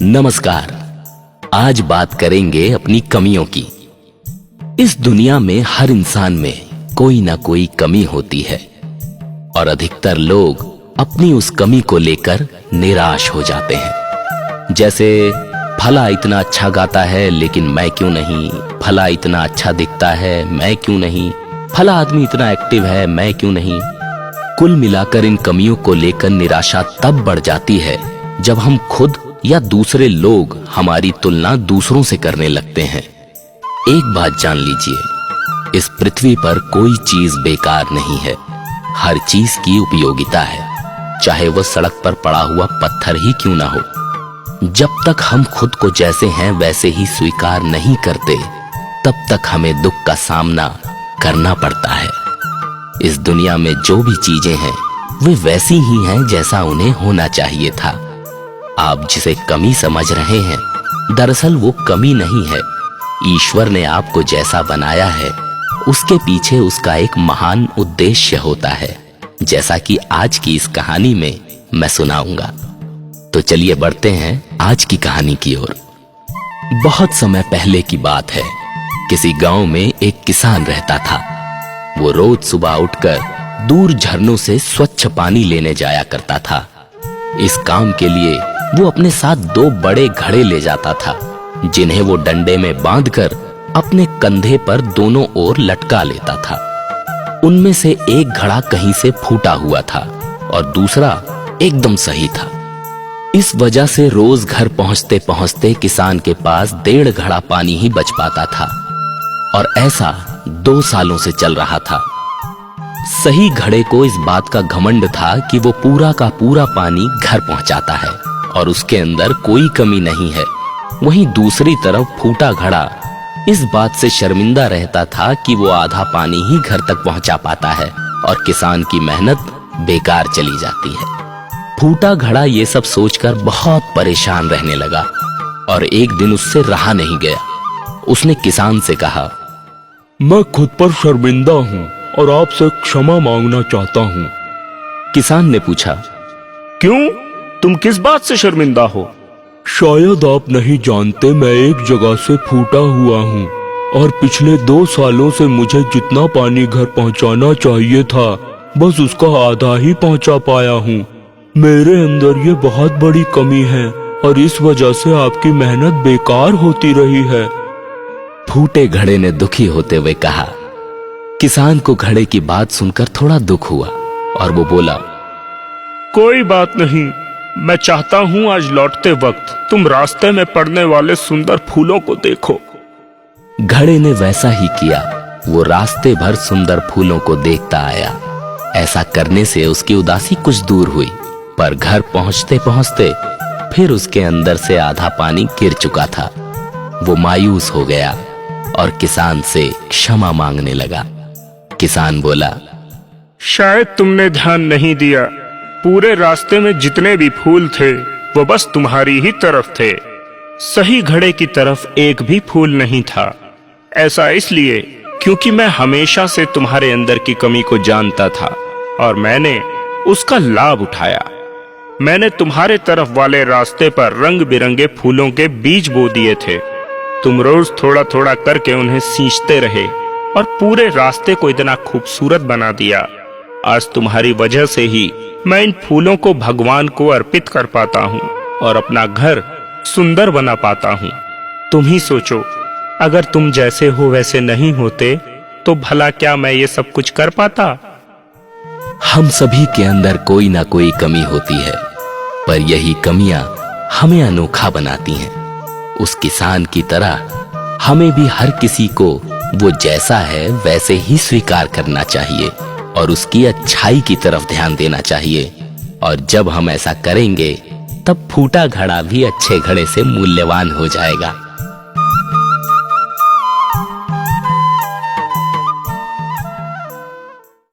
नमस्कार। आज बात करेंगे अपनी कमियों की। इस दुनिया में हर इंसान में कोई ना कोई कमी होती है और अधिकतर लोग अपनी उस कमी को लेकर निराश हो जाते हैं। जैसे फला इतना अच्छा गाता है लेकिन मैं क्यों नहीं, फला इतना अच्छा दिखता है मैं क्यों नहीं, फला आदमी इतना एक्टिव है मैं क्यों नहीं। कुल मिलाकर इन कमियों को लेकर निराशा तब बढ़ जाती है जब हम खुद या दूसरे लोग हमारी तुलना दूसरों से करने लगते हैं। एक बात जान लीजिए, इस पृथ्वी पर कोई चीज बेकार नहीं है। हर चीज की उपयोगिता है, चाहे वह सड़क पर पड़ा हुआ पत्थर ही क्यों ना हो। जब तक हम खुद को जैसे हैं वैसे ही स्वीकार नहीं करते, तब तक हमें दुख का सामना करना पड़ता है। इस दुनिया में जो भी चीजें हैं वे वैसी ही हैं जैसा उन्हें होना चाहिए था। आप जिसे कमी समझ रहे हैं, दरअसल वो कमी नहीं है। ईश्वर ने आपको जैसा बनाया है उसके पीछे उसका एक महान उद्देश्य होता है, जैसा कि आज की इस कहानी में मैं सुनाऊंगा। तो चलिए बढ़ते हैं आज की कहानी की ओर। बहुत समय पहले की बात है। किसी गांव में एक किसान रहता था। वो रोज सुबह उठकर दूर झरनों से स्वच्छ पानी लेने जाया करता था। इस काम के लिए वो अपने साथ 2 बड़े घड़े ले जाता था, जिन्हें वो डंडे में बांधकर अपने कंधे पर दोनों ओर लटका लेता था। उनमें से एक घड़ा कहीं से फूटा हुआ था और दूसरा एकदम सही था। इस वजह से रोज घर पहुंचते पहुंचते किसान के पास 1.5 घड़ा पानी ही बच पाता था और ऐसा 2 सालों से चल रहा था। सही घड़े को इस बात का घमंड था कि वो पूरा का पूरा पानी घर पहुंचाता है और उसके अंदर कोई कमी नहीं है। वहीं दूसरी तरफ फूटा घड़ा इस बात से शर्मिंदा रहता था कि वो आधा पानी ही घर तक पहुंचा पाता है और किसान की मेहनत बेकार चली जाती है। फूटा घड़ा ये सब सोचकर बहुत परेशान रहने लगा और एक दिन उससे रहा नहीं गया। उसने किसान से कहा, मैं खुद पर शर्मिंदा हूँ और आपसे क्षमा मांगना चाहता हूँ। किसान ने पूछा, क्यों? तुम किस बात से शर्मिंदा हो? शायद आप नहीं जानते, मैं एक जगह से फूटा हुआ हूँ और पिछले 2 सालों से मुझे जितना पानी घर पहुँचाना चाहिए था बस उसका आधा ही पहुँचा पाया हूँ। मेरे अंदर ये बहुत बड़ी कमी है और इस वजह से आपकी मेहनत बेकार होती रही है। फूटे घड़े ने दुखी होते हुए कहा। किसान को घड़े की बात सुनकर थोड़ा दुख हुआ और वो बोला, कोई बात नहीं, मैं चाहता हूँ आज लौटते वक्त तुम रास्ते में पड़ने वाले सुंदर फूलों को देखो। घड़े ने वैसा ही किया। वो रास्ते भर सुंदर फूलों को देखता आया। ऐसा करने से उसकी उदासी कुछ दूर हुई, पर घर पहुंचते पहुंचते फिर उसके अंदर से आधा पानी गिर चुका था। वो मायूस हो गया और किसान से क्षमा मांगने लगा। किसान बोला, शायद तुमने ध्यान नहीं दिया, पूरे रास्ते में जितने भी फूल थे वो बस तुम्हारी ही तरफ थे। सही घड़े की तरफ एक भी फूल नहीं था। ऐसा इसलिए क्योंकि मैं हमेशा से तुम्हारे अंदर की कमी को जानता था और मैंने उसका लाभ उठाया। मैंने तुम्हारे तरफ वाले रास्ते पर रंग बिरंगे फूलों के बीज बो दिए थे। तुम रोज थोड़ा थोड़ा करके उन्हें सींचते रहे और पूरे रास्ते को इतना खूबसूरत बना दिया। आज तुम्हारी वजह से ही मैं इन फूलों को भगवान को अर्पित कर पाता हूँ और अपना घर सुंदर बना पाता हूँ। तुम ही सोचो, अगर तुम जैसे हो वैसे नहीं होते तो भला क्या मैं ये सब कुछ कर पाता? हम सभी के अंदर कोई ना कोई कमी होती है, पर यही कमियां हमें अनोखा बनाती हैं। उस किसान की तरह हमें भी हर किसी को वो जैसा है वैसे ही स्वीकार करना चाहिए और उसकी अच्छाई की तरफ ध्यान देना चाहिए। और जब हम ऐसा करेंगे तब फूटा घड़ा भी अच्छे घड़े से मूल्यवान हो जाएगा।